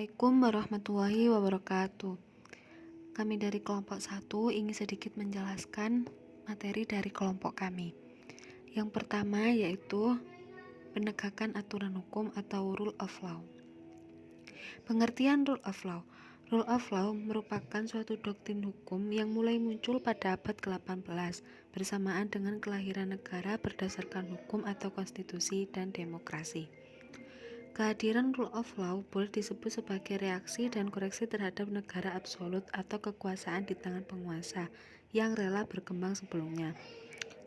Assalamualaikum warahmatullahi wabarakatuh. Kami dari kelompok 1 ingin sedikit menjelaskan materi dari kelompok kami. Yang pertama yaitu penegakan aturan hukum atau rule of law. Pengertian rule of law. Rule of law merupakan suatu doktrin hukum yang mulai muncul pada abad ke-18 bersamaan dengan kelahiran negara berdasarkan hukum atau konstitusi dan demokrasi. Kehadiran rule of law boleh disebut sebagai reaksi dan koreksi terhadap negara absolut atau kekuasaan di tangan penguasa yang rela berkembang sebelumnya.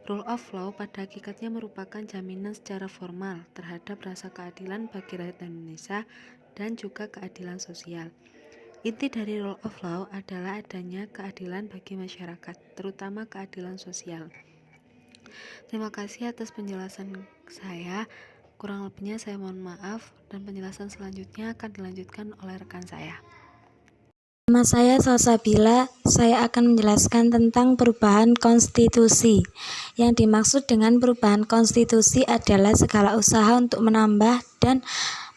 Rule of law pada hakikatnya merupakan jaminan secara formal terhadap rasa keadilan bagi rakyat Indonesia dan juga keadilan sosial. Inti dari rule of law adalah adanya keadilan bagi masyarakat, terutama keadilan sosial. Terima kasih atas penjelasan saya. Kurang lebihnya saya mohon maaf, dan penjelasan selanjutnya akan dilanjutkan oleh rekan saya. Nama saya Salsabila. Saya akan menjelaskan tentang perubahan konstitusi. Yang dimaksud dengan perubahan konstitusi adalah segala usaha untuk menambah dan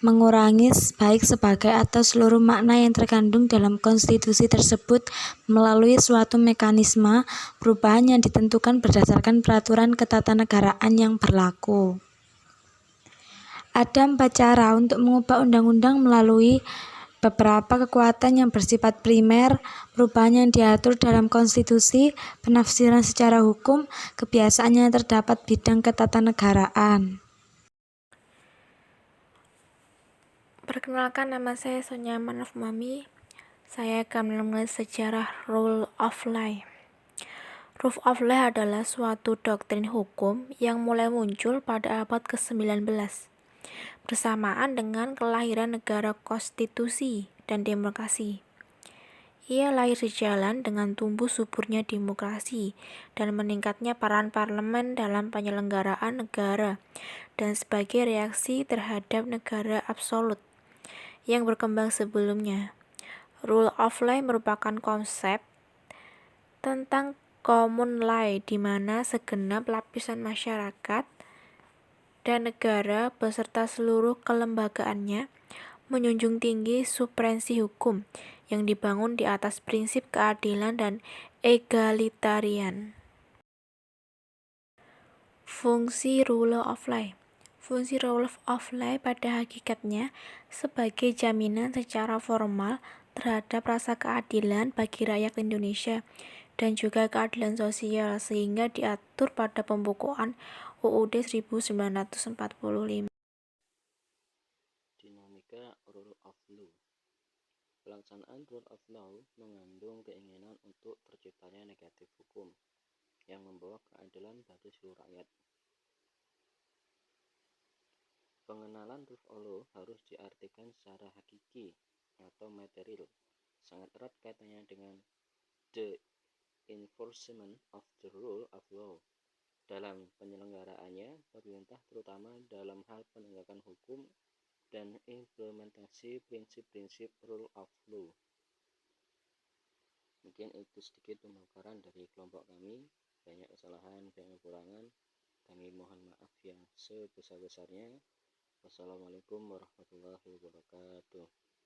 mengurangi baik sebagai atau seluruh makna yang terkandung dalam konstitusi tersebut melalui suatu mekanisme perubahan yang ditentukan berdasarkan peraturan ketatanegaraan yang berlaku. Ada 4 cara untuk mengubah undang-undang melalui beberapa kekuatan yang bersifat primer, perubahan yang diatur dalam konstitusi, penafsiran secara hukum, kebiasaan yang terdapat bidang ketatanegaraan. Perkenalkan, nama saya Sonia Manaf Mami. Saya akan menulis sejarah rule of law. Rule of law adalah suatu doktrin hukum yang mulai muncul pada abad ke-19 bersamaan dengan kelahiran negara konstitusi dan demokrasi. Ia lahir sejalan dengan tumbuh suburnya demokrasi dan meningkatnya peran parlemen dalam penyelenggaraan negara dan sebagai reaksi terhadap negara absolut yang berkembang sebelumnya. Rule of law merupakan konsep tentang common law di mana segenap lapisan masyarakat dan negara beserta seluruh kelembagaannya menjunjung tinggi supremasi hukum yang dibangun di atas prinsip keadilan dan egalitarian. Fungsi rule of law. Fungsi rule of law pada hakikatnya sebagai jaminan secara formal terhadap rasa keadilan bagi rakyat Indonesia dan juga keadilan sosial sehingga diatur pada pembukuan UUD 1945. Dinamika rule of law. Pelaksanaan rule of law mengandung keinginan untuk terciptanya negatif hukum yang membawa keadilan bagi seluruh rakyat. Pengenalan rule of law harus diartikan secara hakiki atau material, sangat erat kaitannya dengan the enforcement of the rule of law. Dalam penyelenggaraannya, pemerintah terutama dalam hal penegakan hukum dan implementasi prinsip-prinsip rule of law. Mungkin itu sedikit pemaparan dari kelompok kami. Banyak kesalahan, banyak kekurangan. Kami mohon maaf yang sebesar-besarnya. Wassalamualaikum warahmatullahi wabarakatuh.